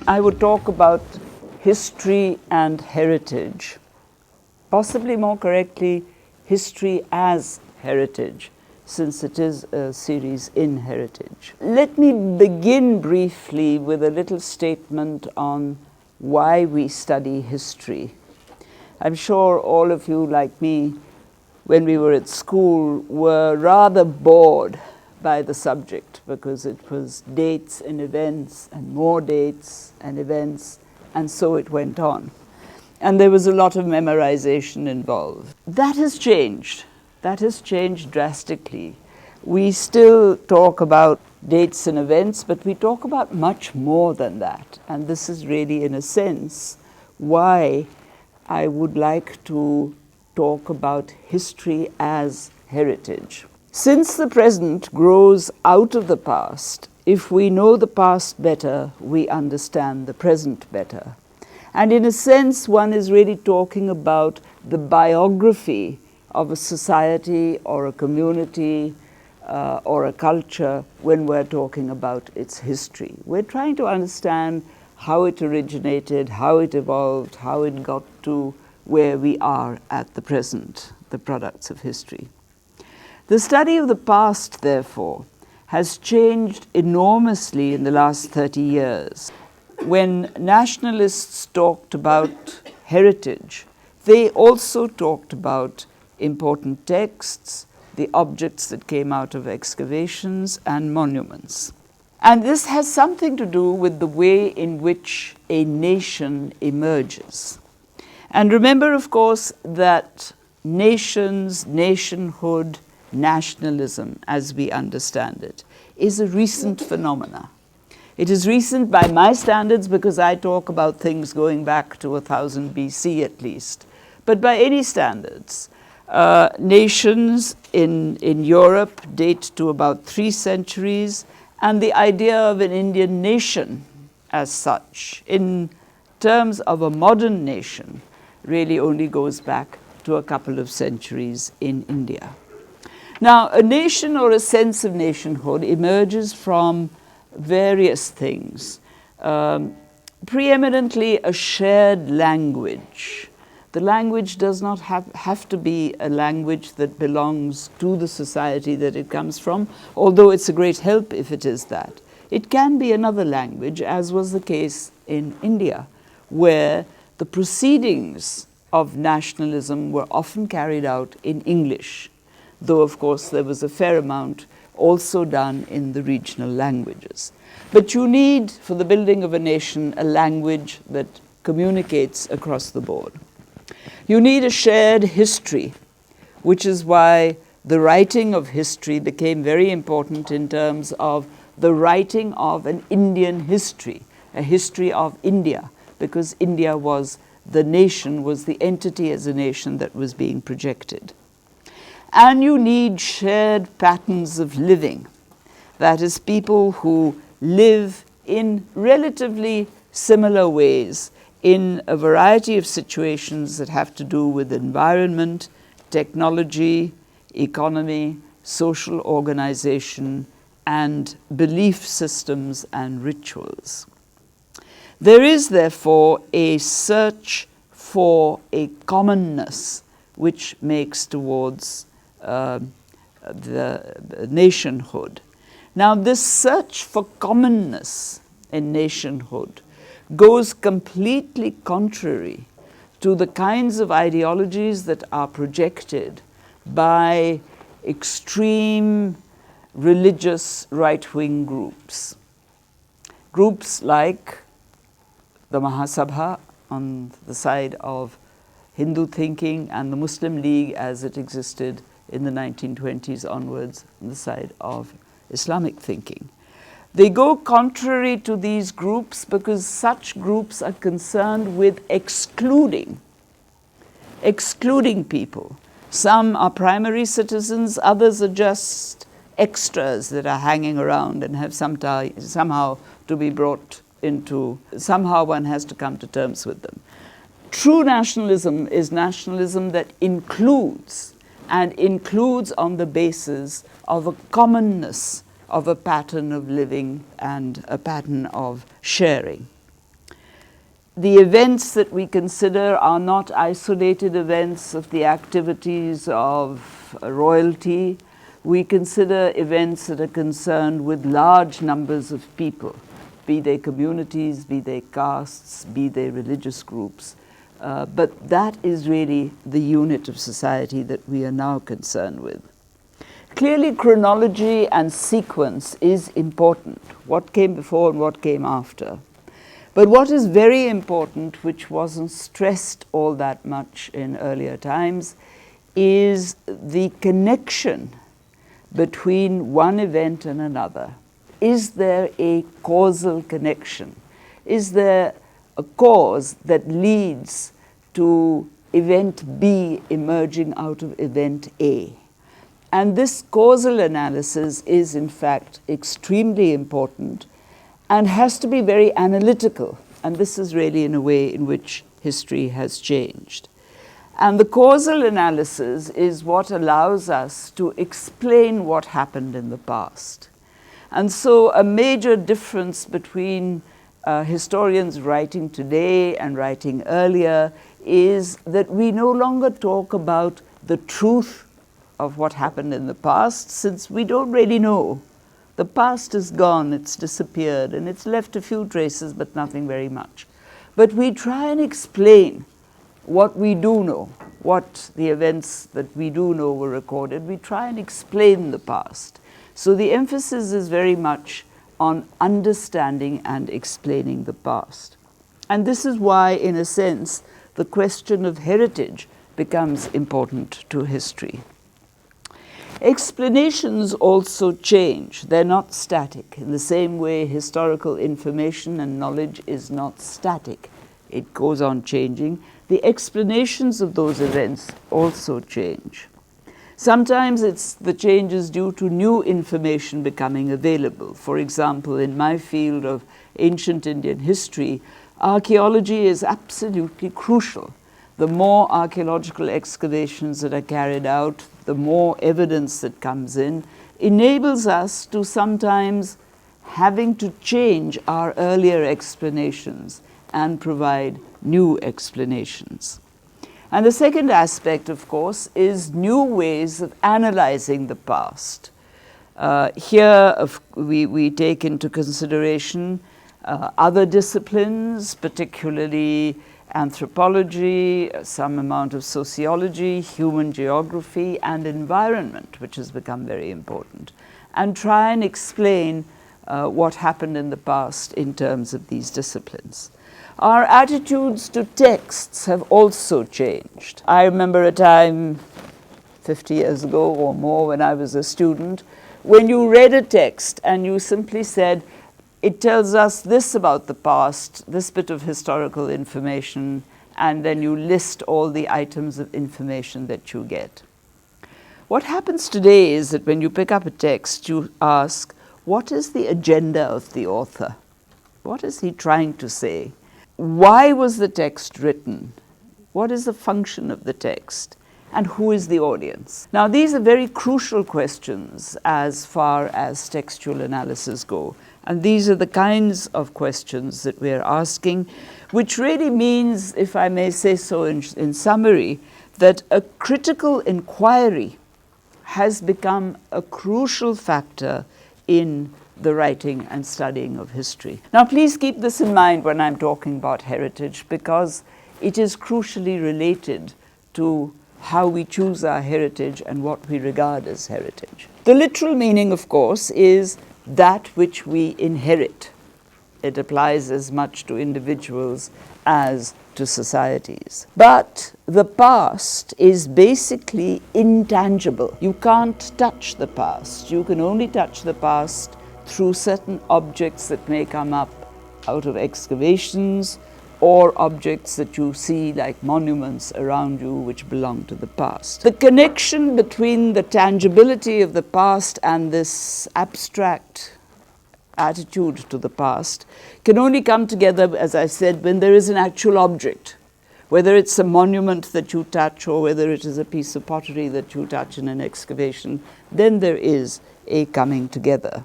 I would talk about history and heritage, possibly more correctly, history as heritage, since it is a series in heritage. Let me begin briefly with a little statement on why we study history. I'm sure all of you, like me, when we were at school, were rather bored by the subject because it was dates and events and more dates and events, and so it went on. And there was a lot of memorization involved. That has changed. That has changed drastically. We still talk about dates and events, but we talk about much more than that. And this is really, in a sense, why I would like to talk about history as heritage. Since the present grows out of the past, if we know the past better, we understand the present better. And in a sense, one is really talking about the biography of a society or a community or a culture when we're talking about its history. We're trying to understand how it originated, how it evolved, how it got to where we are at the present, the products of history. The study of the past, therefore, has changed enormously in the last 30 years. When nationalists talked about heritage, they also talked about important texts, the objects that came out of excavations and monuments. And this has something to do with the way in which a nation emerges. And remember, of course, that nations, nationhood, nationalism, as we understand it, is a recent phenomena. It is recent by my standards because I talk about things going back to 1000 BC at least. But by any standards, nations in Europe date to about 3 centuries, and the idea of an Indian nation as such, in terms of a modern nation, really only goes back to a couple of centuries in India. Now, a nation or a sense of nationhood emerges from various things. Preeminently, a shared language. The language does not have to be a language that belongs to the society that it comes from, although it's a great help if it is that. It can be another language, as was the case in India, where the proceedings of nationalism were often carried out in English, though of course there was a fair amount also done in the regional languages. But you need, for the building of a nation, a language that communicates across the board. You need a shared history, which is why the writing of history became very important in terms of the writing of an Indian history, a history of India, because India was the nation, was the entity as a nation that was being projected. And you need shared patterns of living. That is, people who live in relatively similar ways in a variety of situations that have to do with environment, technology, economy, social organization, and belief systems and rituals. There is, therefore, a search for a commonness which makes towards the nationhood. Now, this search for commonness in nationhood goes completely contrary to the kinds of ideologies that are projected by extreme religious right-wing groups. Groups like the Mahasabha on the side of Hindu thinking and the Muslim League as it existed in the 1920s onwards on the side of Islamic thinking. They go contrary to these groups because such groups are concerned with excluding people. Some are primary citizens, others are just extras that are hanging around and have somehow to be brought into, somehow one has to come to terms with them. True nationalism is nationalism that includes, and includes on the basis of a commonness of a pattern of living and a pattern of sharing. The events that we consider are not isolated events of the activities of royalty. We consider events that are concerned with large numbers of people, be they communities, be they castes, be they religious groups. But that is really the unit of society that we are now concerned with. Clearly, chronology and sequence is important, what came before and what came after. But what is very important, which wasn't stressed all that much in earlier times, is the connection between one event and another. Is there a causal connection? Is there a cause that leads to event B emerging out of event A? And this causal analysis is, in fact, extremely important and has to be very analytical. And this is really in a way in which history has changed. And the causal analysis is what allows us to explain what happened in the past. And so a major difference between historians writing today and writing earlier is that we no longer talk about the truth of what happened in the past, since we don't really know. The past is gone, it's disappeared, and it's left a few traces, but nothing very much. But we try and explain what we do know, what the events that we do know were recorded. We try and explain the past. So the emphasis is very much on understanding and explaining the past. And this is why, in a sense, the question of heritage becomes important to history. Explanations also change. They're not static. In the same way, historical information and knowledge is not static. It goes on changing. The explanations of those events also change. Sometimes it's the changes due to new information becoming available. For example, in my field of ancient Indian history, archaeology is absolutely crucial. The more archaeological excavations that are carried out, the more evidence that comes in, enables us to sometimes having to change our earlier explanations and provide new explanations. And the second aspect, of course, is new ways of analyzing the past. Here we take into consideration other disciplines, particularly anthropology, some amount of sociology, human geography, and environment, which has become very important, and try and explain what happened in the past in terms of these disciplines. Our attitudes to texts have also changed. I remember a time 50 years ago or more when I was a student, when you read a text and you simply said, it tells us this about the past, this bit of historical information, and then you list all the items of information that you get. What happens today is that when you pick up a text, you ask, what is the agenda of the author? What is he trying to say? Why was the text written? What is the function of the text? And who is the audience? Now, these are very crucial questions as far as textual analysis go. And these are the kinds of questions that we're asking, which really means, if I may say so in summary, that a critical inquiry has become a crucial factor in the writing and studying of history. Now, please keep this in mind when I'm talking about heritage, because it is crucially related to how we choose our heritage and what we regard as heritage. The literal meaning, of course, is that which we inherit. It applies as much to individuals as to societies. But the past is basically intangible. You can't touch the past. You can only touch the past through certain objects that may come up out of excavations, or objects that you see like monuments around you which belong to the past. The connection between the tangibility of the past and this abstract attitude to the past can only come together, as I said, when there is an actual object. Whether it's a monument that you touch or whether it is a piece of pottery that you touch in an excavation, then there is a coming together.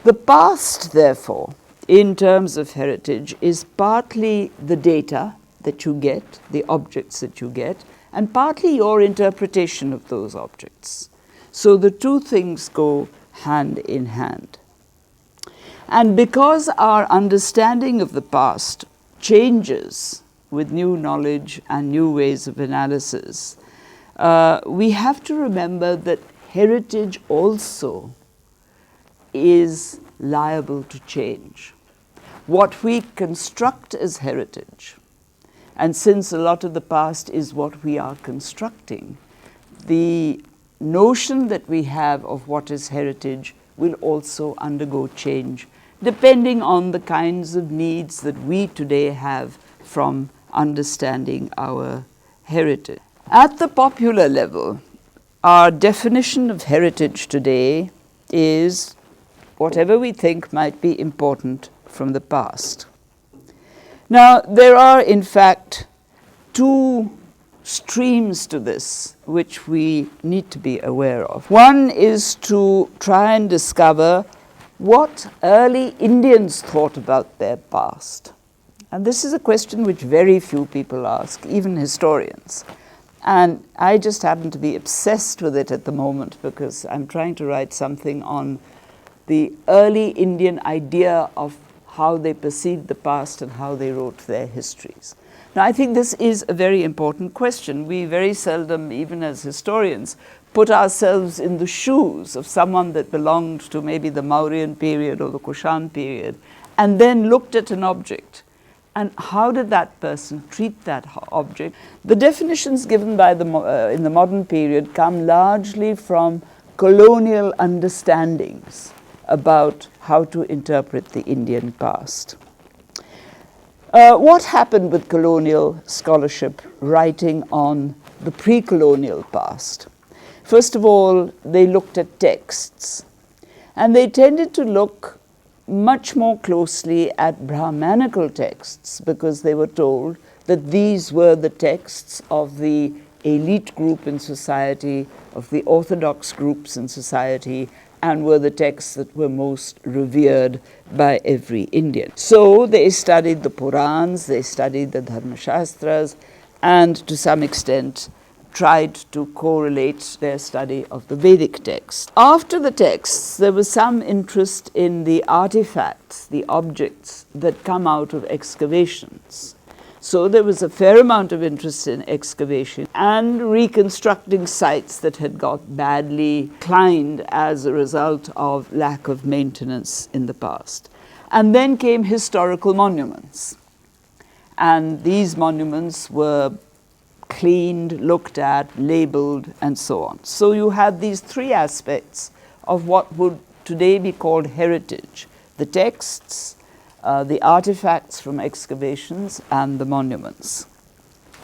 The past, therefore, in terms of heritage is partly the data that you get, the objects that you get, and partly your interpretation of those objects. So the two things go hand in hand. And because our understanding of the past changes with new knowledge and new ways of analysis, we have to remember that heritage also is liable to change. What we construct as heritage, and since a lot of the past is what we are constructing, the notion that we have of what is heritage will also undergo change depending on the kinds of needs that we today have from understanding our heritage. At the popular level, our definition of heritage today is whatever we think might be important from the past. Now, there are in fact two streams to this which we need to be aware of. One is to try and discover what early Indians thought about their past. And this is a question which very few people ask, even historians. And I just happen to be obsessed with it at the moment because I'm trying to write something on the early Indian idea of how they perceived the past and how they wrote their histories. Now, I think this is a very important question. We very seldom, even as historians, put ourselves in the shoes of someone that belonged to maybe the Mauryan period or the Kushan period, and then looked at an object. And how did that person treat that object? The definitions given by in the modern period come largely from colonial understandings about how to interpret the Indian past. What happened with colonial scholarship writing on the pre-colonial past? First of all, they looked at texts, and they tended to look much more closely at Brahmanical texts because they were told that these were the texts of the elite group in society, of the orthodox groups in society, and were the texts that were most revered by every Indian. So they studied the Purans, they studied the Dharmashastras, and to some extent tried to correlate their study of the Vedic text. After the texts, there was some interest in the artifacts, the objects that come out of excavations. So there was a fair amount of interest in excavation and reconstructing sites that had got badly declined as a result of lack of maintenance in the past. And then came historical monuments. And these monuments were cleaned, looked at, labeled, and so on. So you had these three aspects of what would today be called heritage: the texts, the artifacts from excavations, and the monuments.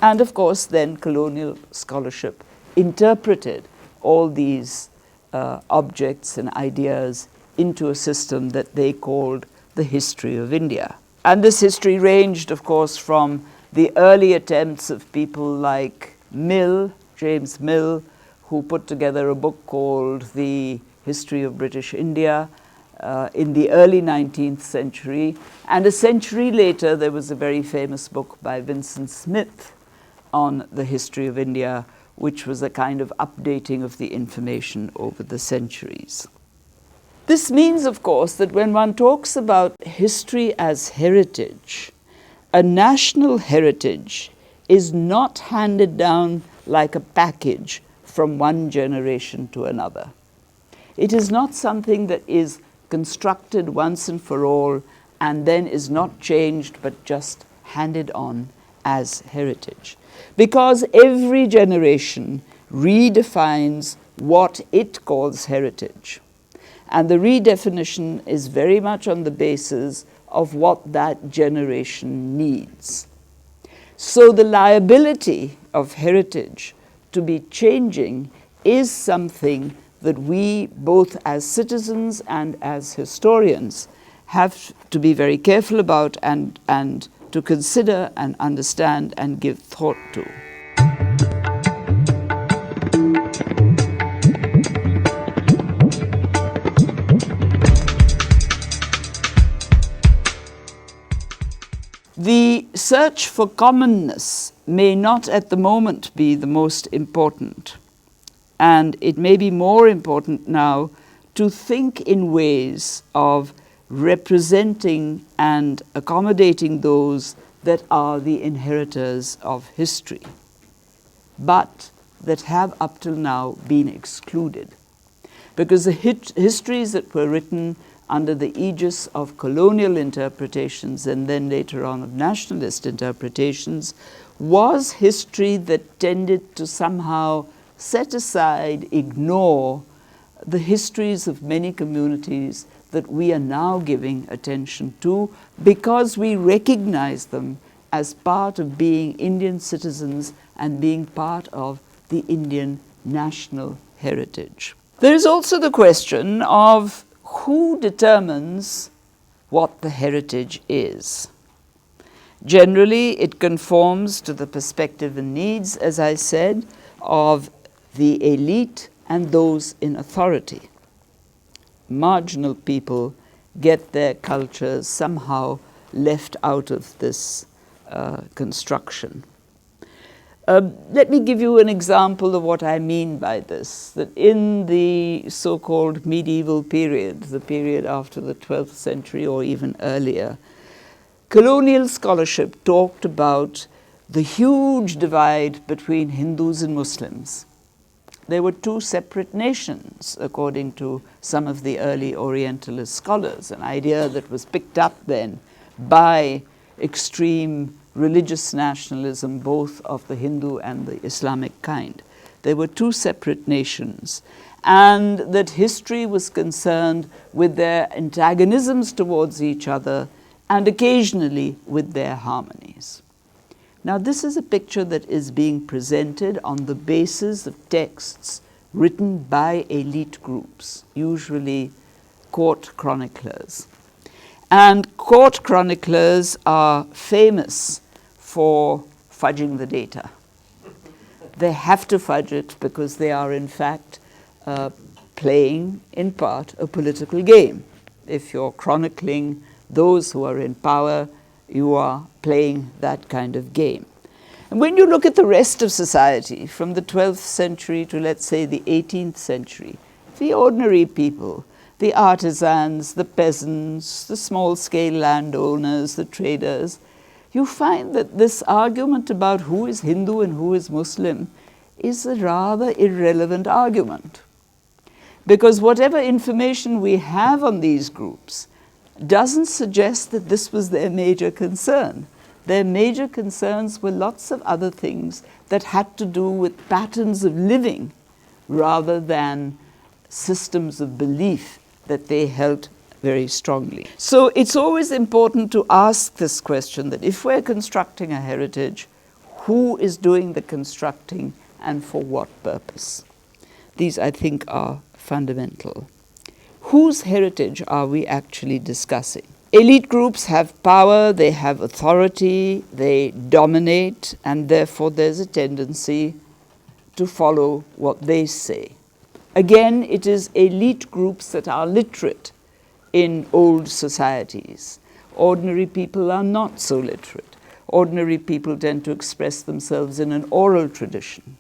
And of course, then colonial scholarship interpreted all these objects and ideas into a system that they called the history of India. And this history ranged, of course, from the early attempts of people like Mill, James Mill, who put together a book called The History of British India in the early 19th century. And a century later, there was a very famous book by Vincent Smith on the history of India, which was a kind of updating of the information over the centuries. This means, of course, that when one talks about history as heritage, a national heritage is not handed down like a package from one generation to another. It is not something that is constructed once and for all and then is not changed but just handed on as heritage. Because every generation redefines what it calls heritage. And the redefinition is very much on the basis of what that generation needs. So the liability of heritage to be changing is something that we, both as citizens and as historians, have to be very careful about and to consider and understand and give thought to. The search for commonness may not at the moment be the most important, and it may be more important now to think in ways of representing and accommodating those that are the inheritors of history, but that have up till now been excluded. Because the histories that were written under the aegis of colonial interpretations and then later on of nationalist interpretations was history that tended to somehow set aside, ignore the histories of many communities that we are now giving attention to because we recognize them as part of being Indian citizens and being part of the Indian national heritage. There is also the question of who determines what the heritage is. Generally, it conforms to the perspective and needs, as I said, of the elite and those in authority. Marginal people get their cultures somehow left out of this construction. Let me give you an example of what I mean by this, that in the so-called medieval period, the period after the 12th century or even earlier, colonial scholarship talked about the huge divide between Hindus and Muslims. There were two separate nations, according to some of the early Orientalist scholars, an idea that was picked up then by extreme religious nationalism, both of the Hindu and the Islamic kind. There were two separate nations, and that history was concerned with their antagonisms towards each other and occasionally with their harmonies. Now, this is a picture that is being presented on the basis of texts written by elite groups, usually court chroniclers. And court chroniclers are famous for fudging the data. They have to fudge it because they are in fact playing in part a political game. If you're chronicling those who are in power, you are playing that kind of game. And when you look at the rest of society, from the 12th century to, let's say, the 18th century, the ordinary people, the artisans, the peasants, the small-scale landowners, the traders, you find that this argument about who is Hindu and who is Muslim is a rather irrelevant argument. Because whatever information we have on these groups doesn't suggest that this was their major concern. Their major concerns were lots of other things that had to do with patterns of living rather than systems of belief that they held very strongly. So it's always important to ask this question, that if we're constructing a heritage, who is doing the constructing and for what purpose? These, I think, are fundamental. Whose heritage are we actually discussing? Elite groups have power, they have authority, they dominate, and therefore there's a tendency to follow what they say. Again, it is elite groups that are literate in old societies. Ordinary people are not so literate. Ordinary people tend to express themselves in an oral tradition.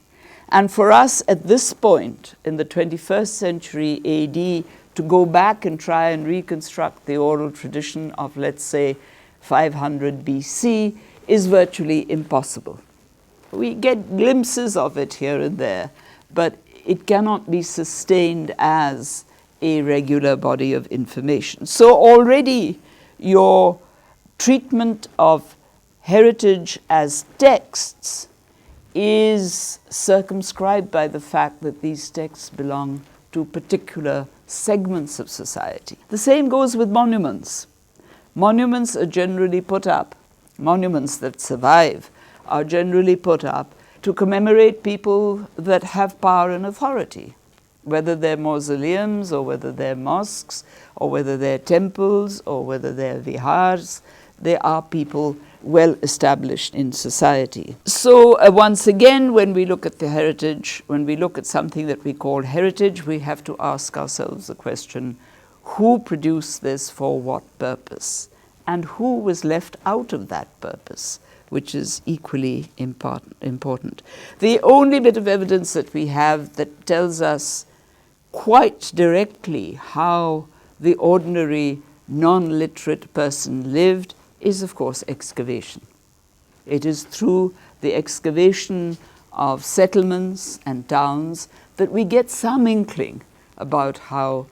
And for us at this point in the 21st century AD to go back and try and reconstruct the oral tradition of, let's say, 500 BC is virtually impossible. We get glimpses of it here and there, but it cannot be sustained as a regular body of information. So already your treatment of heritage as texts is circumscribed by the fact that these texts belong to particular segments of society. The same goes with monuments. Monuments are generally put up, monuments that survive are generally put up to commemorate people that have power and authority, whether they're mausoleums or whether they're mosques or whether they're temples or whether they're vihars. They are people well established in society. So once again, when we look at the heritage, when we look at something that we call heritage, we have to ask ourselves the question, who produced this for what purpose? and who was left out of that purpose, which is equally important. The only bit of evidence that we have that tells us quite directly how the ordinary non-literate person lived is, of course, excavation. It is through the excavation of settlements and towns that we get some inkling about how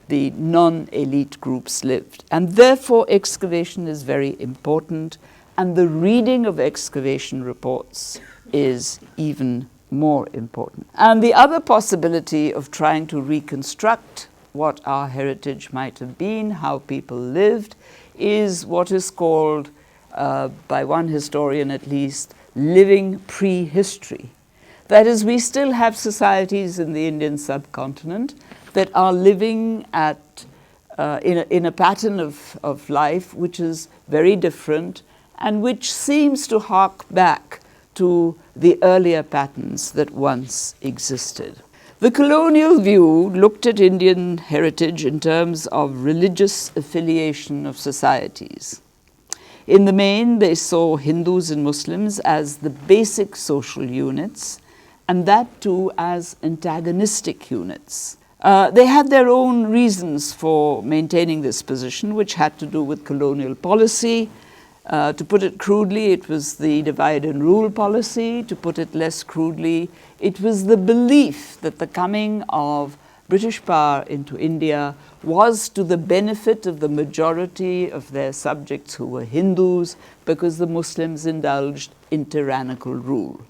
the non-elite groups lived. And therefore, excavation is very important, and the reading of excavation reports is even more important. And the other possibility of trying to reconstruct what our heritage might have been, how people lived, is what is called, by one historian at least, living prehistory. That is, we still have societies in the Indian subcontinent that are living in a pattern of life which is very different and which seems to hark back to the earlier patterns that once existed. The colonial view looked at Indian heritage in terms of religious affiliation of societies. In the main, they saw Hindus and Muslims as the basic social units, and that too as antagonistic units. They had their own reasons for maintaining this position, which had to do with colonial policy. To put it crudely, it was the divide and rule policy. To put it less crudely, it was the belief that the coming of British power into India was to the benefit of the majority of their subjects who were Hindus, because the Muslims indulged in tyrannical rule.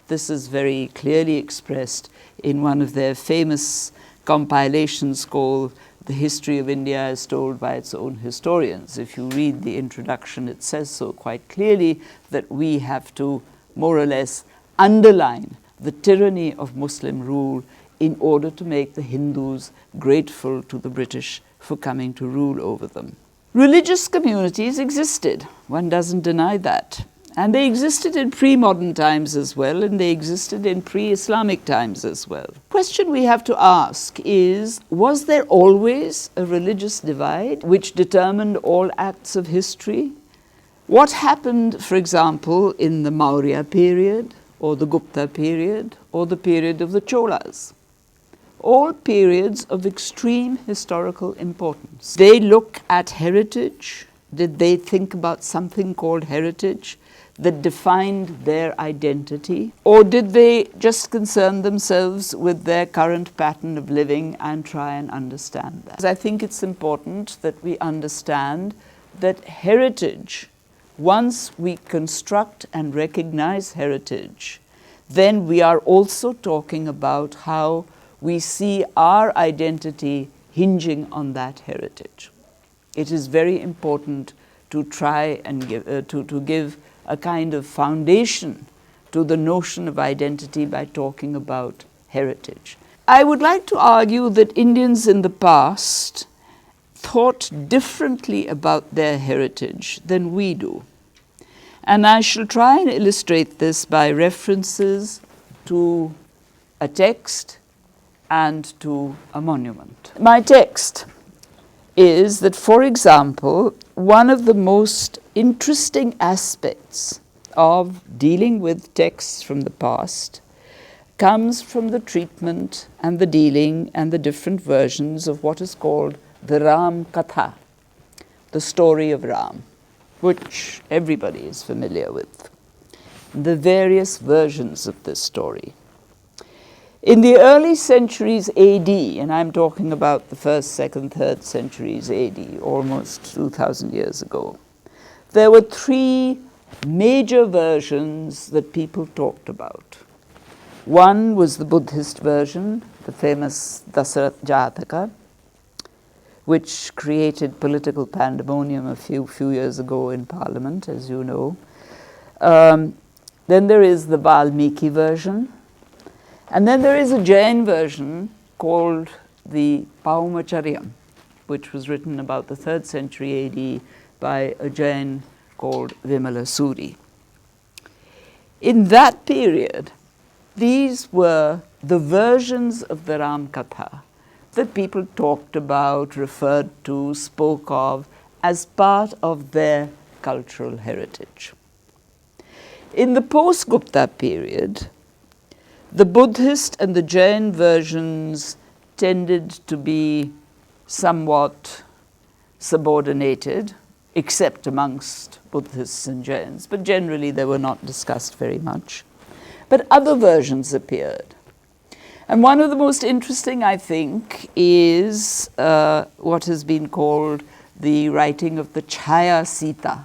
This is very clearly expressed in one of their famous compilations called The History of India as Told by Its Own Historians. If you read the introduction, it says so quite clearly that we have to more or less underline the tyranny of Muslim rule in order to make the Hindus grateful to the British for coming to rule over them. Religious communities existed, one doesn't deny that. And they existed in pre-modern times as well, and they existed in pre-Islamic times as well. The question we have to ask is, was there always a religious divide which determined all acts of history? What happened, for example, in the Maurya period, or the Gupta period, or the period of the Cholas? All periods of extreme historical importance. They look at heritage. Did they think about something called heritage that defined their identity? Or did they just concern themselves with their current pattern of living and try and understand that? I think it's important that we understand that heritage, once we construct and recognize heritage, then we are also talking about how we see our identity hinging on that heritage. It is very important to try and give a kind of foundation to the notion of identity by talking about heritage. I would like to argue that Indians in the past thought differently about their heritage than we do. And I shall try and illustrate this by references to a text and to a monument. My text is that, for example, one of the most interesting aspects of dealing with texts from the past comes from the treatment and the dealing and the different versions of what is called the Ram Katha, the story of Ram, which everybody is familiar with, the various versions of this story. In the early centuries AD, and I'm talking about the 1st, 2nd, 3rd centuries AD, almost 2,000 years ago, there were 3 major versions that people talked about. One was the Buddhist version, the famous Dasaratha Jataka, which created political pandemonium a few years ago in Parliament, as you know. Then there is the Valmiki version. And then there is a Jain version called the Paumacharyam, which was written about the 3rd century AD by a Jain called Vimala Suri. In that period, these were the versions of the Ram Katha that people talked about, referred to, spoke of as part of their cultural heritage. In the post-Gupta period, the Buddhist and the Jain versions tended to be somewhat subordinated, except amongst Buddhists and Jains, but generally they were not discussed very much. But other versions appeared. And one of the most interesting, I think, is what has been called the writing of the Chaya Sita.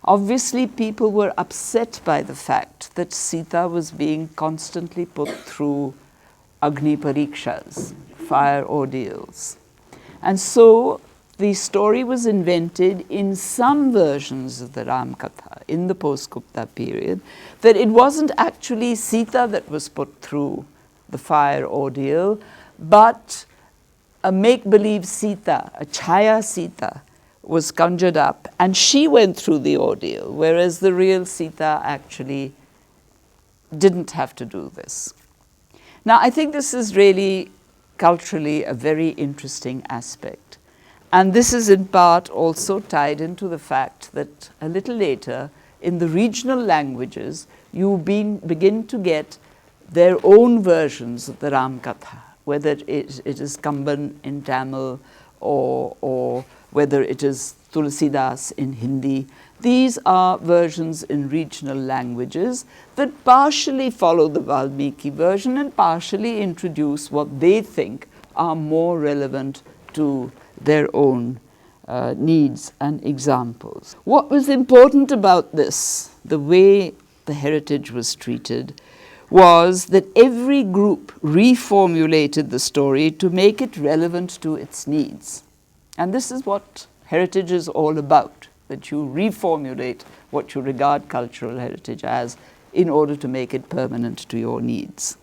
Obviously, people were upset by the fact that Sita was being constantly put through Agni Parikshas, fire ordeals. And so the story was invented in some versions of the Ram Katha in the post-Gupta period, that it wasn't actually Sita that was put through the fire ordeal, but a make-believe Sita, a Chaya Sita, was conjured up, and she went through the ordeal, whereas the real Sita actually didn't have to do this. Now, I think this is really culturally a very interesting aspect. And this is in part also tied into the fact that a little later, in the regional languages, you begin to get their own versions of the Ram Katha, whether it is Kamban in Tamil or whether it is Tulsidas in Hindi. These are versions in regional languages that partially follow the Valmiki version and partially introduce what they think are more relevant to their own needs and examples. What was important about this, the way the heritage was treated, was that every group reformulated the story to make it relevant to its needs. And this is what heritage is all about, that you reformulate what you regard cultural heritage as in order to make it permanent to your needs.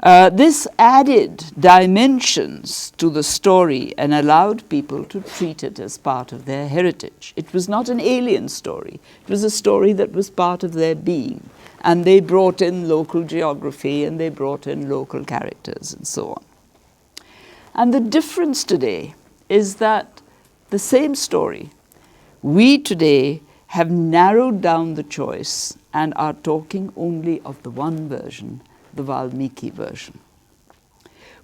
This added dimensions to the story and allowed people to treat it as part of their heritage. It was not an alien story. It was a story that was part of their being. And they brought in local geography and they brought in local characters and so on. And the difference today is that the same story, we today have narrowed down the choice and are talking only of the one version, the Valmiki version.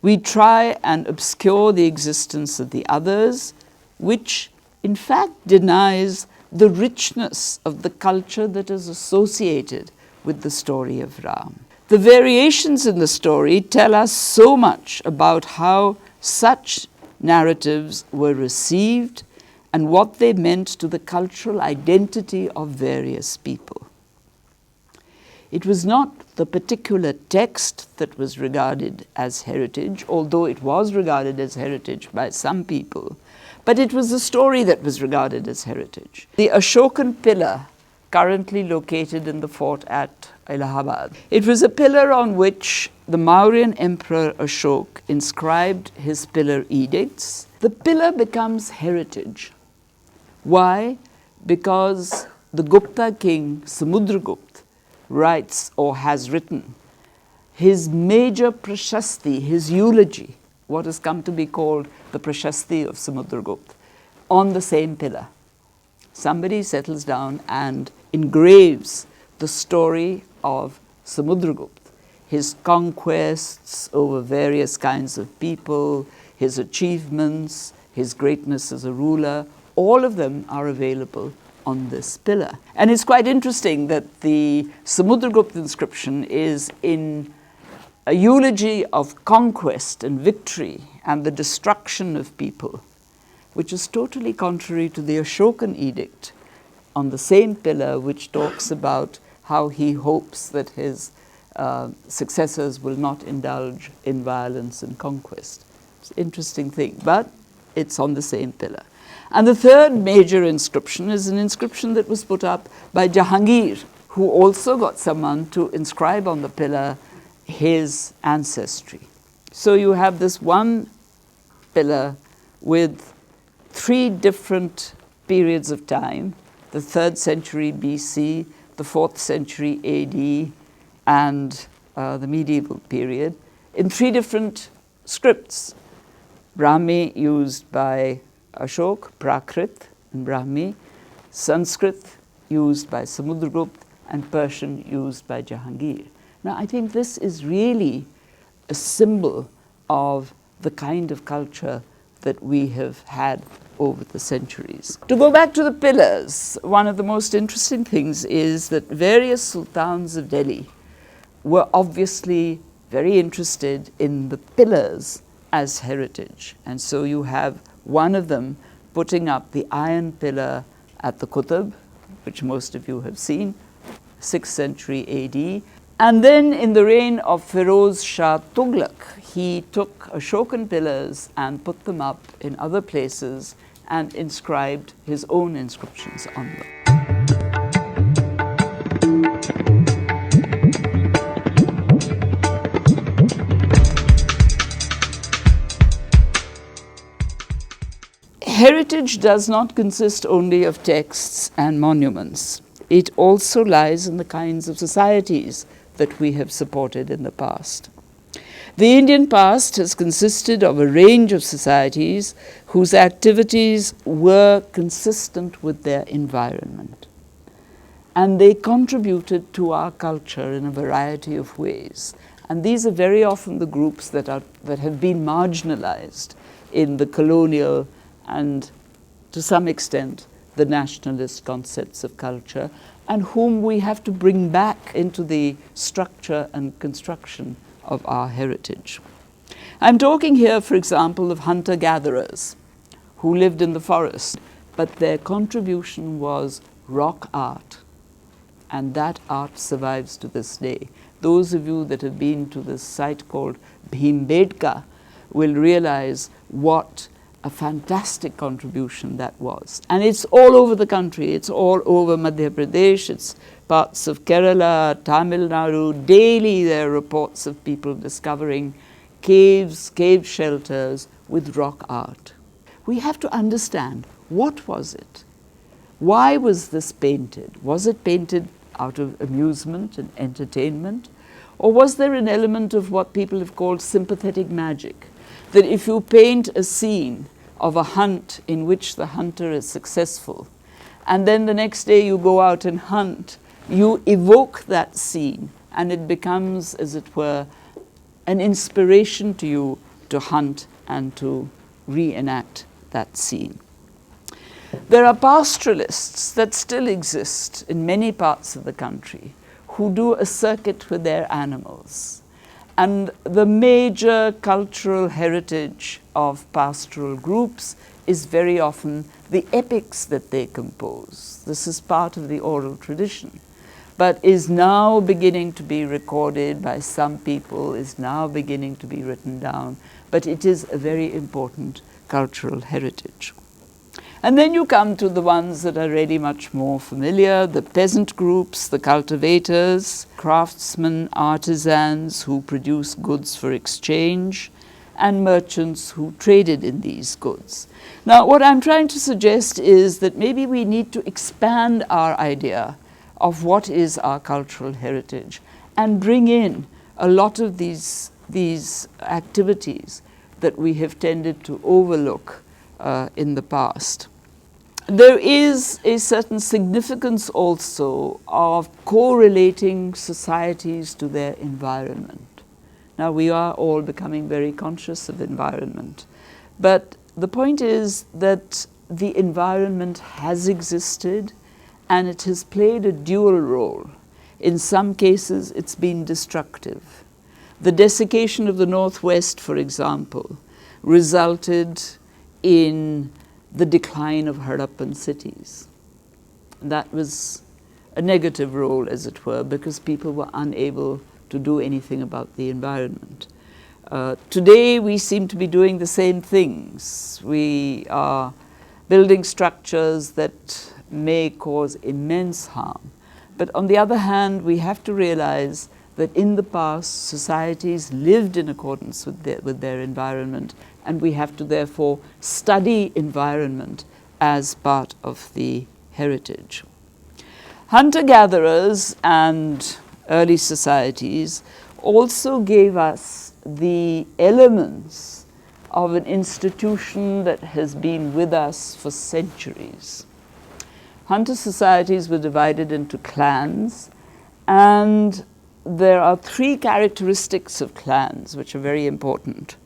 We try and obscure the existence of the others, which in fact denies the richness of the culture that is associated with the story of Ram. The variations in the story tell us so much about how such narratives were received and what they meant to the cultural identity of various people. It was not the particular text that was regarded as heritage, although it was regarded as heritage by some people, but it was the story that was regarded as heritage. The Ashoka Pillar, currently located in the fort at Allahabad. It was a pillar on which the Mauryan Emperor Ashoka inscribed his pillar edicts. The pillar becomes heritage. Why? Because the Gupta king Samudragupta writes or has written his major prashasti, his eulogy, what has come to be called the prashasti of Samudragupta, on the same pillar. Somebody settles down and engraves the story of Samudragupta, his conquests over various kinds of people, his achievements, his greatness as a ruler. All of them are available on this pillar. And it's quite interesting that the Samudragupta inscription is in a eulogy of conquest and victory and the destruction of people, which is totally contrary to the Ashokan edict on the same pillar, which talks about how he hopes that his successors will not indulge in violence and conquest. It's an interesting thing, but it's on the same pillar. And the third major inscription is an inscription that was put up by Jahangir, who also got someone to inscribe on the pillar his ancestry. So you have this one pillar with three different periods of time, the 3rd century BC, the 4th century AD, and the medieval period, in three different scripts. Brahmi used by Ashok, Prakrit and Brahmi, Sanskrit used by Samudragupta, and Persian used by Jahangir. Now, I think this is really a symbol of the kind of culture that we have had over the centuries. To go back to the pillars, one of the most interesting things is that various sultans of Delhi were obviously very interested in the pillars as heritage. And so you have one of them putting up the iron pillar at the Qutb, which most of you have seen, 6th century AD. And then in the reign of Firoz Shah Tughlaq, he took Ashokan pillars and put them up in other places and inscribed his own inscriptions on them. Heritage does not consist only of texts and monuments. It also lies in the kinds of societies that we have supported in the past. The Indian past has consisted of a range of societies whose activities were consistent with their environment. And they contributed to our culture in a variety of ways. And these are very often the groups that have been marginalized in the colonial and, to some extent, the nationalist concepts of culture, and whom we have to bring back into the structure and construction of our heritage. I'm talking here, for example, of hunter-gatherers who lived in the forest, but their contribution was rock art, and that art survives to this day. Those of you that have been to this site called Bhimbedka will realize what a fantastic contribution that was. And it's all over the country. It's all over Madhya Pradesh. It's parts of Kerala, Tamil Nadu. Daily there are reports of people discovering caves, cave shelters with rock art. We have to understand, what was it? Why was this painted? Was it painted out of amusement and entertainment? Or was there an element of what people have called sympathetic magic? That if you paint a scene of a hunt in which the hunter is successful, and then the next day you go out and hunt, you evoke that scene, and it becomes, as it were, an inspiration to you to hunt and to reenact that scene. There are pastoralists that still exist in many parts of the country who do a circuit with their animals. And the major cultural heritage of pastoral groups is very often the epics that they compose. This is part of the oral tradition, but is now beginning to be recorded by some people, is now beginning to be written down, but it is a very important cultural heritage. And then you come to the ones that are really much more familiar, the peasant groups, the cultivators, craftsmen, artisans who produce goods for exchange, and merchants who traded in these goods. Now, what I'm trying to suggest is that maybe we need to expand our idea of what is our cultural heritage and bring in a lot of these activities that we have tended to overlook in the past. There is a certain significance also of correlating societies to their environment. Now, we are all becoming very conscious of environment, but the point is that the environment has existed and it has played a dual role. In some cases, it's been destructive. The desiccation of the Northwest, for example, resulted in the decline of Harappan cities. That was a negative role, as it were, because people were unable to do anything about the environment. Today, we seem to be doing the same things. We are building structures that may cause immense harm. But on the other hand, we have to realize that in the past, societies lived in accordance with their environment, and we have to therefore study environment as part of the heritage. Hunter-gatherers and early societies also gave us the elements of an institution that has been with us for centuries. Hunter societies were divided into clans, and there are three characteristics of clans which are very important.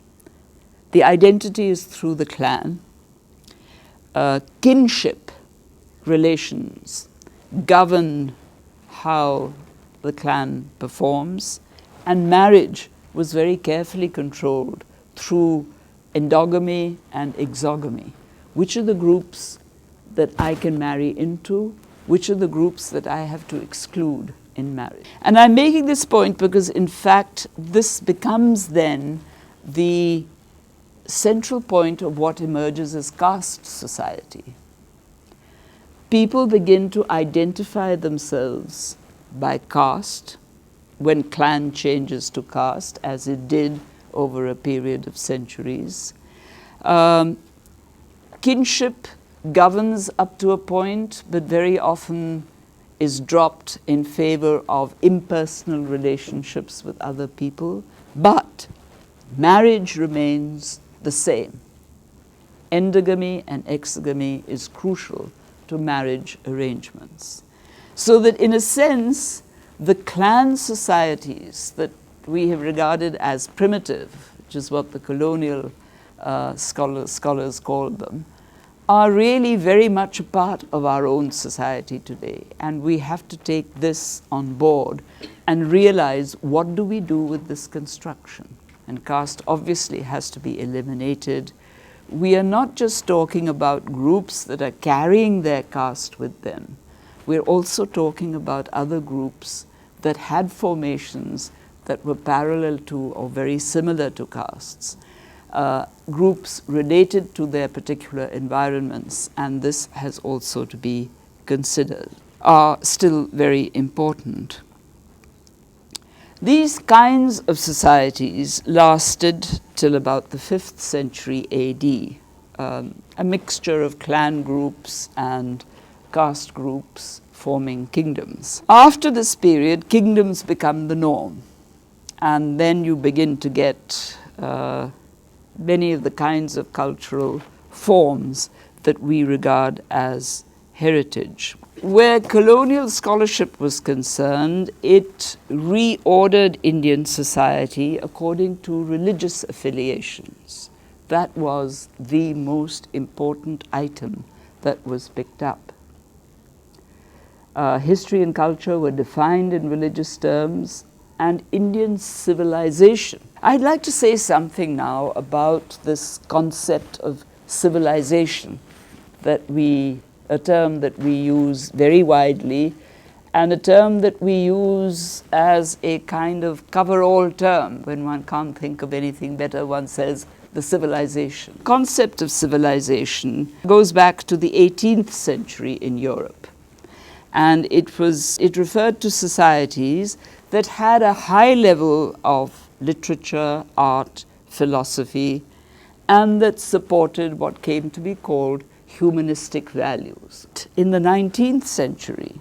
The identity is through the clan. Kinship relations govern how the clan performs, and marriage was very carefully controlled through endogamy and exogamy. Which are the groups that I can marry into? Which are the groups that I have to exclude in marriage? And I'm making this point because, in fact, this becomes then the central point of what emerges as caste society. People begin to identify themselves by caste when clan changes to caste, as it did over a period of centuries. Kinship governs up to a point, but very often is dropped in favor of impersonal relationships with other people. But marriage remains the same. Endogamy and exogamy is crucial to marriage arrangements. So that in a sense, the clan societies that we have regarded as primitive, which is what the colonial scholars called them, are really very much a part of our own society today. And we have to take this on board and realize, what do we do with this construction? And caste obviously has to be eliminated. We are not just talking about groups that are carrying their caste with them. We're also talking about other groups that had formations that were parallel to or very similar to castes. Groups related to their particular environments, and this has also to be considered, are still very important. These kinds of societies lasted till about the 5th century AD, a mixture of clan groups and caste groups forming kingdoms. After this period, kingdoms become the norm, and then you begin to get many of the kinds of cultural forms that we regard as heritage. Where colonial scholarship was concerned, it reordered Indian society according to religious affiliations. That was the most important item that was picked up. History and culture were defined in religious terms, and Indian civilization. I'd like to say something now about this concept of civilization, a term that we use very widely, and a term that we use as a kind of cover-all term. When one can't think of anything better, one says the civilization. The concept of civilization goes back to the 18th century in Europe, and it referred to societies that had a high level of literature, art, philosophy, and that supported what came to be called humanistic values. In the 19th century,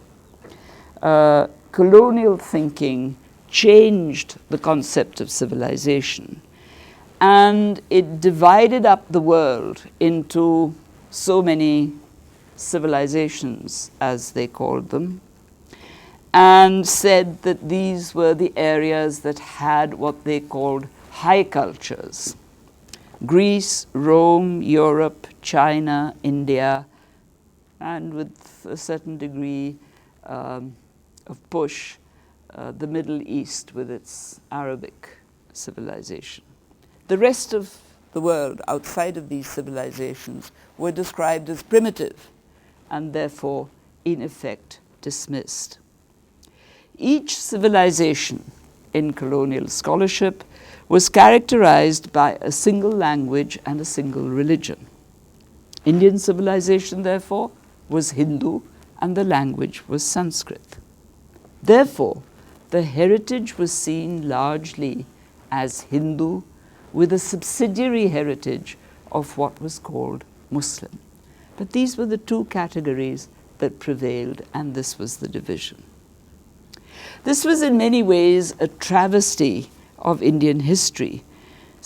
colonial thinking changed the concept of civilization, and it divided up the world into so many civilizations, as they called them, and said that these were the areas that had what they called high cultures. Greece, Rome, Europe, China, India, and with a certain degree of push, the Middle East with its Arabic civilization. The rest of the world outside of these civilizations were described as primitive and therefore, in effect, dismissed. Each civilization in colonial scholarship was characterized by a single language and a single religion. Indian civilization, therefore, was Hindu, and the language was Sanskrit. Therefore, the heritage was seen largely as Hindu, with a subsidiary heritage of what was called Muslim. But these were the two categories that prevailed, and this was the division. This was in many ways a travesty of Indian history,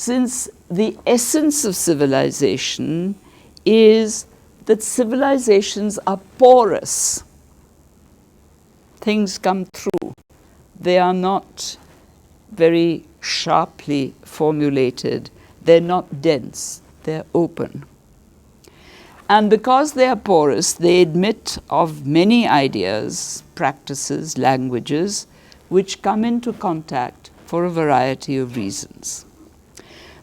since the essence of civilization is that civilizations are porous. Things come through. They are not very sharply formulated. They're not dense. They're open. And because they are porous, they admit of many ideas, practices, languages, which come into contact for a variety of reasons.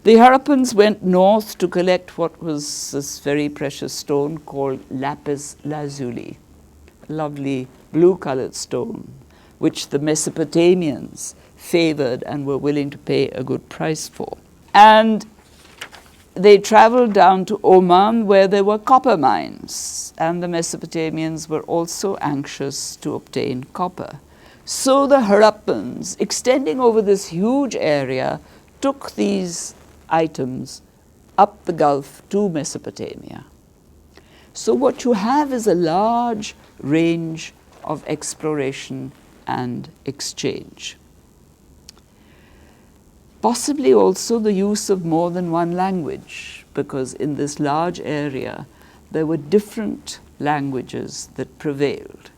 The Harappans went north to collect what was this very precious stone called lapis lazuli, a lovely blue-colored stone, which the Mesopotamians favored and were willing to pay a good price for. And they traveled down to Oman, where there were copper mines, and the Mesopotamians were also anxious to obtain copper. So the Harappans, extending over this huge area, took these items up the Gulf to Mesopotamia. So what you have is a large range of exploration and exchange. Possibly also the use of more than one language, because in this large area there were different languages that prevailed.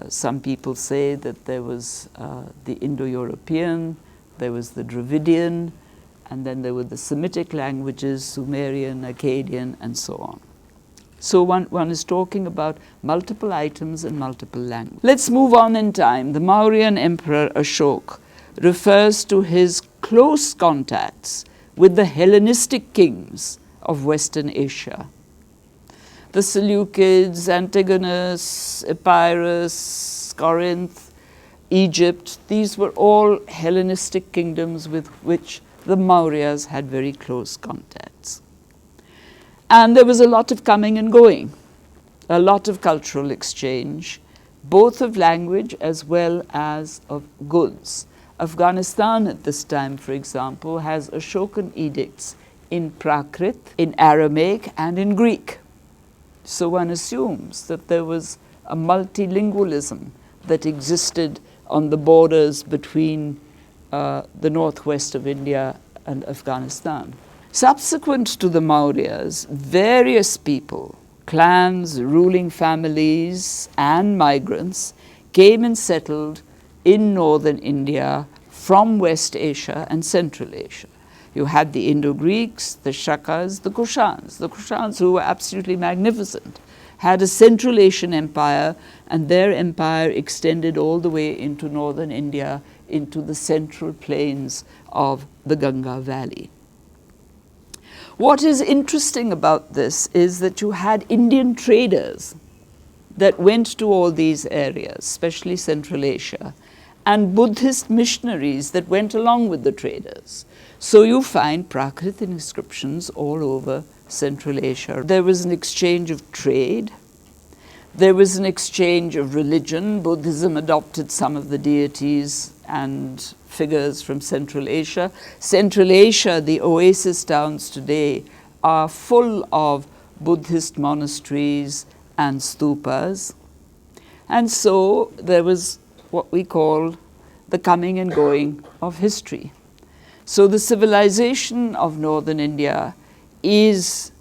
Some people say that there was the Indo-European, there was the Dravidian, and then there were the Semitic languages, Sumerian, Akkadian, and so on. So one is talking about multiple items and multiple languages. Let's move on in time. The Mauryan Emperor Ashoka refers to his close contacts with the Hellenistic kings of Western Asia. The Seleucids, Antigonus, Epirus, Corinth, Egypt, these were all Hellenistic kingdoms with which the Mauryas had very close contacts. And there was a lot of coming and going, a lot of cultural exchange, both of language as well as of goods. Afghanistan at this time, for example, has Ashokan edicts in Prakrit, in Aramaic, and in Greek. So one assumes that there was a multilingualism that existed on the borders between the northwest of India and Afghanistan. Subsequent to the Mauryas, various people, clans, ruling families, and migrants came and settled in northern India from West Asia and Central Asia. You had the Indo-Greeks, the Shakas, the Kushans. The Kushans, who were absolutely magnificent, had a Central Asian empire, and their empire extended all the way into northern India, into the central plains of the Ganga Valley. What is interesting about this is that you had Indian traders that went to all these areas, especially Central Asia, and Buddhist missionaries that went along with the traders. So you find Prakrit inscriptions all over Central Asia. There was an exchange of trade. There was an exchange of religion. Buddhism adopted some of the deities and figures from Central Asia. Central Asia, the oasis towns today, are full of Buddhist monasteries and stupas. And so there was what we call the coming and going of history. So the civilization of northern India is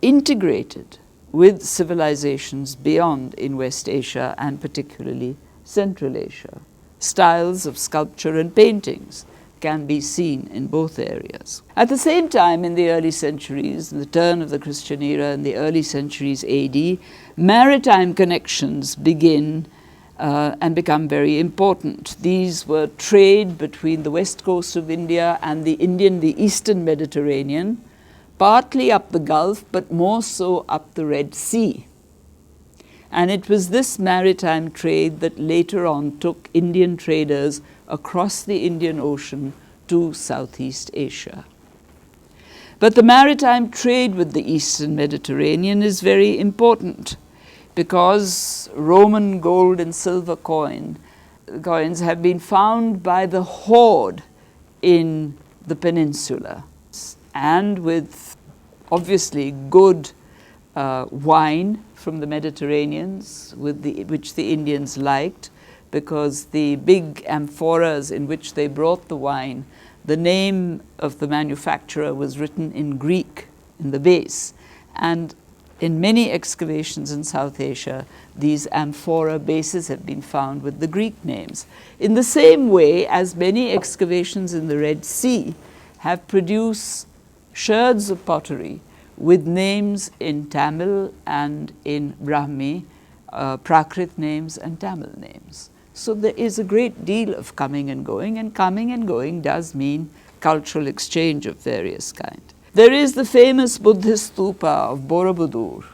integrated with civilizations beyond in West Asia and particularly Central Asia. Styles of sculpture and paintings can be seen in both areas. At the same time, in the early centuries, in the turn of the Christian era, in the early centuries AD, maritime connections begin and become very important. These were trade between the west coast of India and the eastern Mediterranean, partly up the Gulf, but more so up the Red Sea. And it was this maritime trade that later on took Indian traders across the Indian Ocean to Southeast Asia. But the maritime trade with the eastern Mediterranean is very important, because Roman gold and silver coins have been found by the horde in the peninsula, and with obviously good wine from the Mediterraneans, which the Indians liked, because the big amphoras in which they brought the wine the name of the manufacturer was written in Greek in the base. And in many excavations in South Asia, these amphora bases have been found with the Greek names. In the same way as many excavations in the Red Sea have produced sherds of pottery with names in Tamil and in Brahmi, Prakrit names and Tamil names. So there is a great deal of coming and going does mean cultural exchange of various kind. There is the famous Buddhist stupa of Borobudur,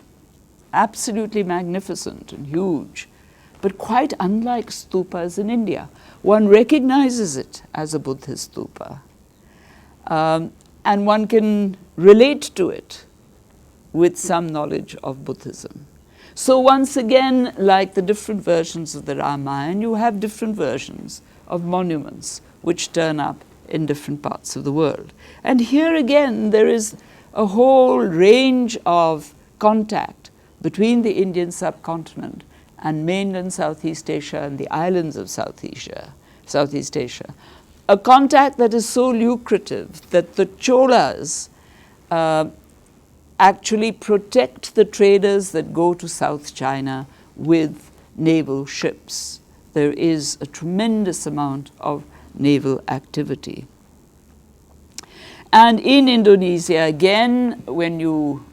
absolutely magnificent and huge, but quite unlike stupas in India. One recognizes it as a Buddhist stupa, and one can relate to it with some knowledge of Buddhism. So once again, like the different versions of the Ramayana, you have different versions of monuments which turn up in different parts of the world. And here again, there is a whole range of contact between the Indian subcontinent and mainland Southeast Asia and the islands of Southeast Asia. A contact that is so lucrative that the Cholas actually protect the traders that go to South China with naval ships. There is a tremendous amount of naval activity. And in Indonesia, again, when you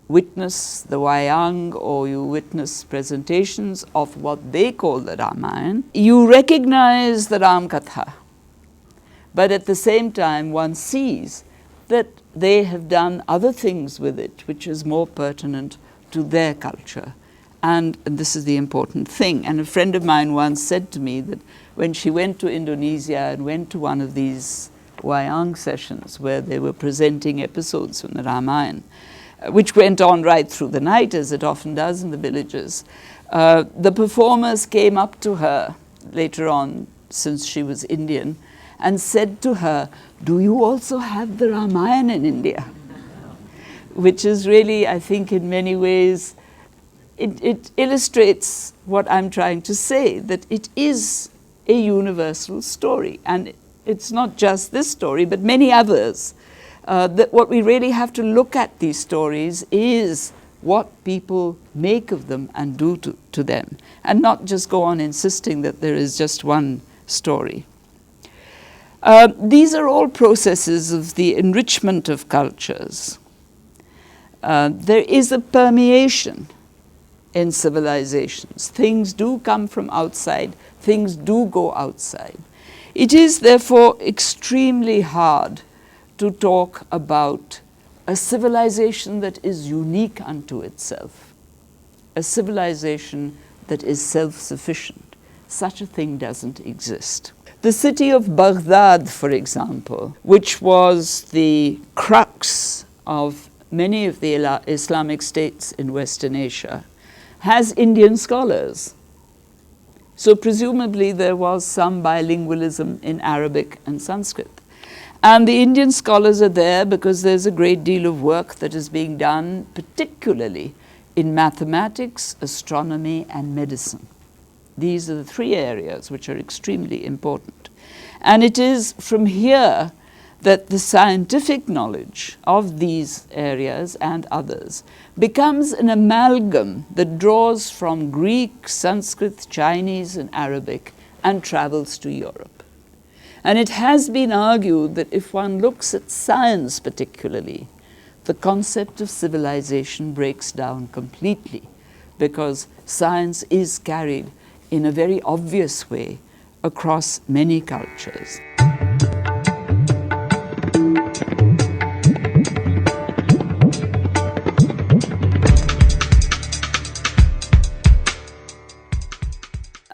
witness the wayang or you witness presentations of what they call the Ramayana, you recognize the Ram Katha. But at the same time, one sees that they have done other things with it, which is more pertinent to their culture. And this is the important thing. And a friend of mine once said to me that when she went to Indonesia and went to one of these wayang sessions where they were presenting episodes from the Ramayana, which went on right through the night, as it often does in the villages, the performers came up to her later on, since she was Indian, and said to her, "Do you also have the Ramayana in India?" Which is really, I think, in many ways, it illustrates what I'm trying to say, that it is a universal story. And it's not just this story, but many others. That what we really have to look at these stories is what people make of them and do to them, and not just go on insisting that there is just one story. These are all processes of the enrichment of cultures. There is a permeation in civilizations. Things do come from outside, things do go outside. It is therefore extremely hard to talk about a civilization that is unique unto itself, a civilization that is self-sufficient. Such a thing doesn't exist. The city of Baghdad, for example, which was the crux of many of the Islamic states in Western Asia, has Indian scholars. So presumably there was some bilingualism in Arabic and Sanskrit. And the Indian scholars are there because there's a great deal of work that is being done, particularly in mathematics, astronomy, and medicine. These are the three areas which are extremely important. And it is from here that the scientific knowledge of these areas and others becomes an amalgam that draws from Greek, Sanskrit, Chinese, and Arabic and travels to Europe. And it has been argued that if one looks at science particularly, the concept of civilization breaks down completely, because science is carried in a very obvious way across many cultures.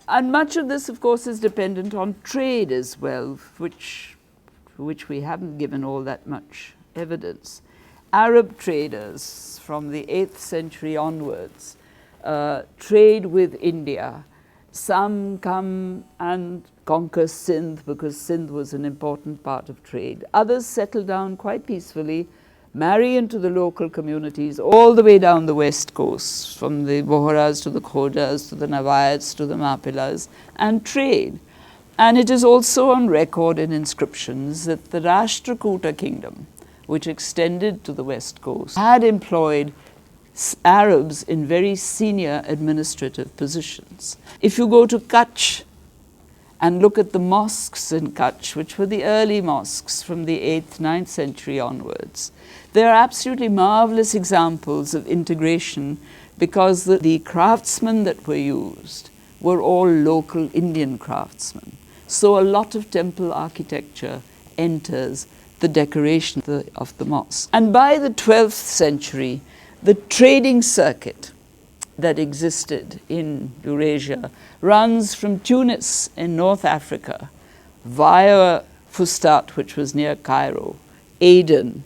And much of this, of course, is dependent on trade as well, for which we haven't given all that much evidence. Arab traders from the 8th century onwards trade with India. Some come and conquer Sindh because Sindh was an important part of trade. Others settle down quite peacefully, marry into the local communities all the way down the west coast, from the Bohras to the Khojas to the Navayats to the Mapilas, and trade. And it is also on record in inscriptions that the Rashtrakuta kingdom, which extended to the west coast, had employed Arabs in very senior administrative positions. If you go to Kutch and look at the mosques in Kutch, which were the early mosques from the 8th, 9th century onwards, they are absolutely marvelous examples of integration, because the craftsmen that were used were all local Indian craftsmen. So a lot of temple architecture enters the decoration of the mosque. And by the 12th century, the trading circuit that existed in Eurasia runs from Tunis in North Africa via Fustat, which was near Cairo, Aden,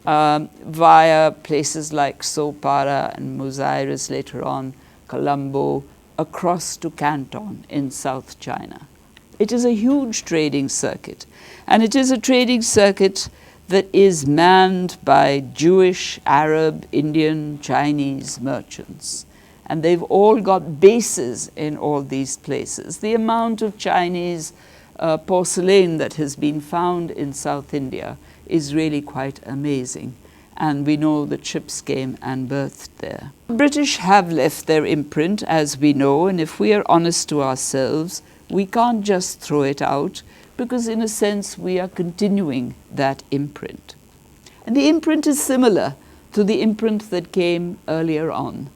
via places like Sopara and Muziris later on, Colombo, across to Canton in South China. It is a huge trading circuit, and it is a trading circuit that is manned by Jewish, Arab, Indian, Chinese merchants. And they've all got bases in all these places. The amount of Chinese porcelain that has been found in South India is really quite amazing. And we know that ships came and berthed there. The British have left their imprint, as we know, and if we are honest to ourselves, we can't just throw it out, because in a sense we are continuing that imprint. And the imprint is similar to the imprint that came earlier on,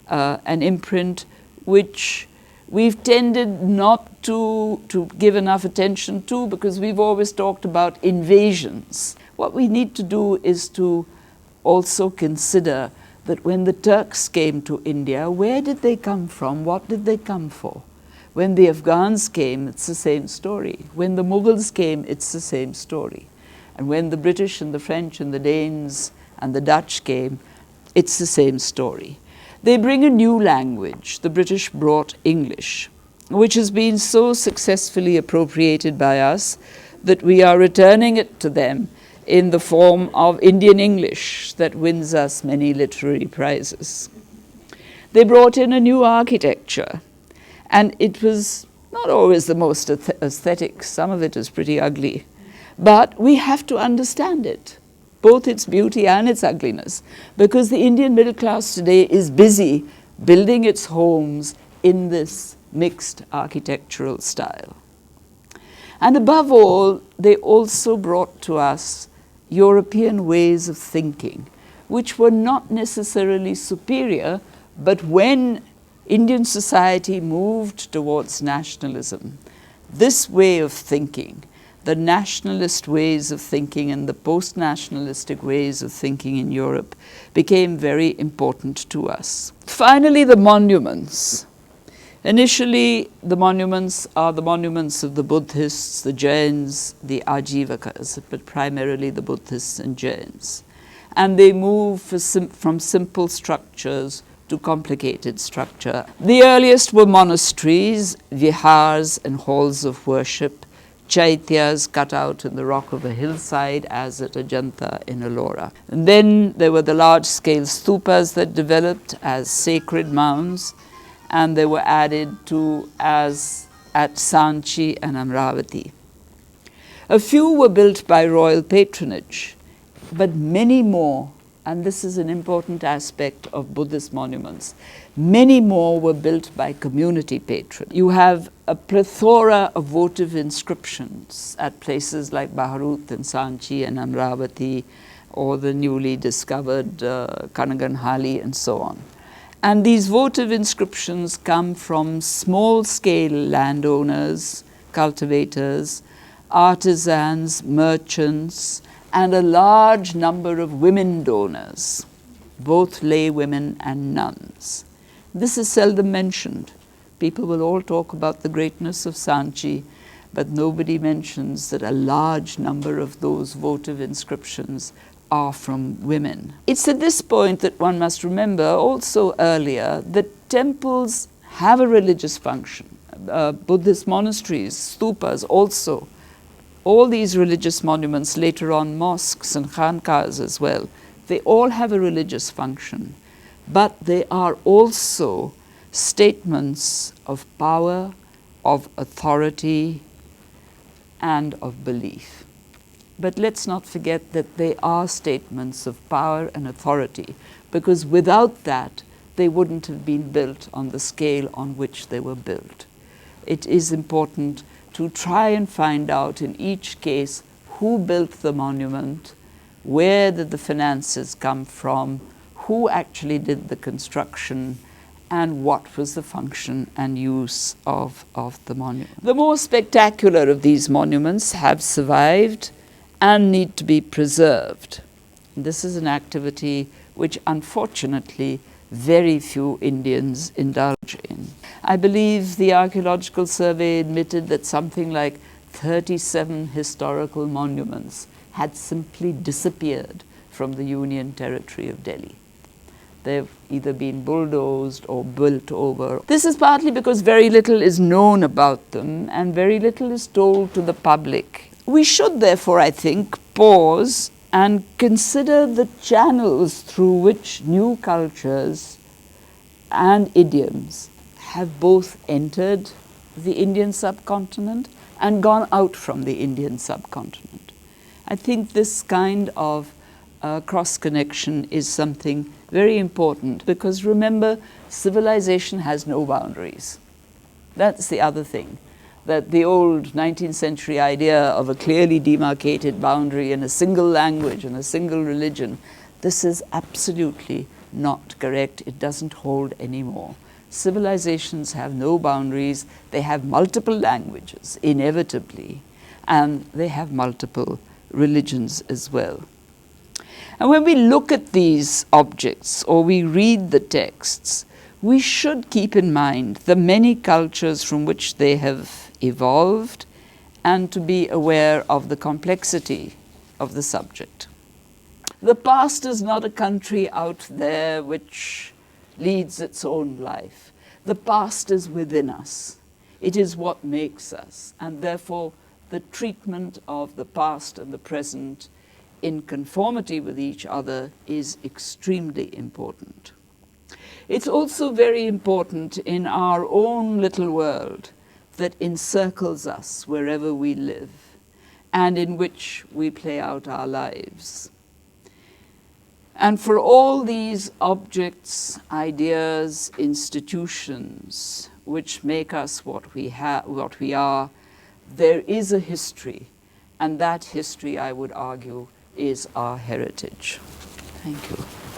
an imprint which we've tended not to give enough attention to, because we've always talked about invasions. What we need to do is to also consider that when the Turks came to India, where did they come from? What did they come for? When the Afghans came, it's the same story. When the Mughals came, it's the same story. And when the British and the French and the Danes and the Dutch came, it's the same story. They bring a new language. The British brought English, which has been so successfully appropriated by us that we are returning it to them in the form of Indian English that wins us many literary prizes. They brought in a new architecture. And it was not always the most aesthetic. Some of it is pretty ugly. But we have to understand it, both its beauty and its ugliness, because the Indian middle class today is busy building its homes in this mixed architectural style. And above all, they also brought to us European ways of thinking, which were not necessarily superior, but when Indian society moved towards nationalism, this way of thinking, the nationalist ways of thinking and the post-nationalistic ways of thinking in Europe, became very important to us. Finally, the monuments. Initially, the monuments are the monuments of the Buddhists, the Jains, the Ajivakas, but primarily the Buddhists and Jains. And they move from simple structures to complicated structure. The earliest were monasteries, vihars and halls of worship, chaityas cut out in the rock of a hillside, as at Ajanta in Ellora. And then there were the large-scale stupas that developed as sacred mounds, and they were added to as at Sanchi and Amravati. A few were built by royal patronage, but many more, and this is an important aspect of Buddhist monuments, many more were built by community patronage. You have a plethora of votive inscriptions at places like Baharut and Sanchi and Amravati, or the newly discovered Kanaganhali and so on. And these votive inscriptions come from small-scale landowners, cultivators, artisans, merchants, and a large number of women donors, both lay women and nuns. This is seldom mentioned. People will all talk about the greatness of Sanchi, but nobody mentions that a large number of those votive inscriptions are from women. It's at this point that one must remember also earlier that temples have a religious function. Buddhist monasteries, stupas also. All these religious monuments, later on mosques and khanqahs as well, they all have a religious function, but they are also statements of power, of authority, and of belief. But let's not forget that they are statements of power and authority, because without that, they wouldn't have been built on the scale on which they were built. It is important to try and find out in each case who built the monument, where did the finances come from, who actually did the construction, and what was the function and use of the monument. The more spectacular of these monuments have survived and need to be preserved. This is an activity which unfortunately very few Indians indulge in. I believe the Archaeological Survey admitted that something like 37 historical monuments had simply disappeared from the Union Territory of Delhi. They've either been bulldozed or built over. This is partly because very little is known about them and very little is told to the public. We should therefore, I think, pause and consider the channels through which new cultures and idioms have both entered the Indian subcontinent and gone out from the Indian subcontinent. I think this kind of cross-connection is something very important, because remember, civilization has no boundaries. That's the other thing, that the old 19th century idea of a clearly demarcated boundary and a single language and a single religion, this is absolutely not correct. It doesn't hold anymore. Civilizations have no boundaries. They have multiple languages, inevitably, and they have multiple religions as well. And when we look at these objects or we read the texts, we should keep in mind the many cultures from which they have evolved and to be aware of the complexity of the subject. The past is not a country out there which leads its own life. The past is within us. It is what makes us, and therefore the treatment of the past and the present in conformity with each other is extremely important. It's also very important in our own little world that encircles us wherever we live and in which we play out our lives. And for all these objects, ideas, institutions which make us what we are, there is a history, and that history, I would argue, is our heritage. Thank you.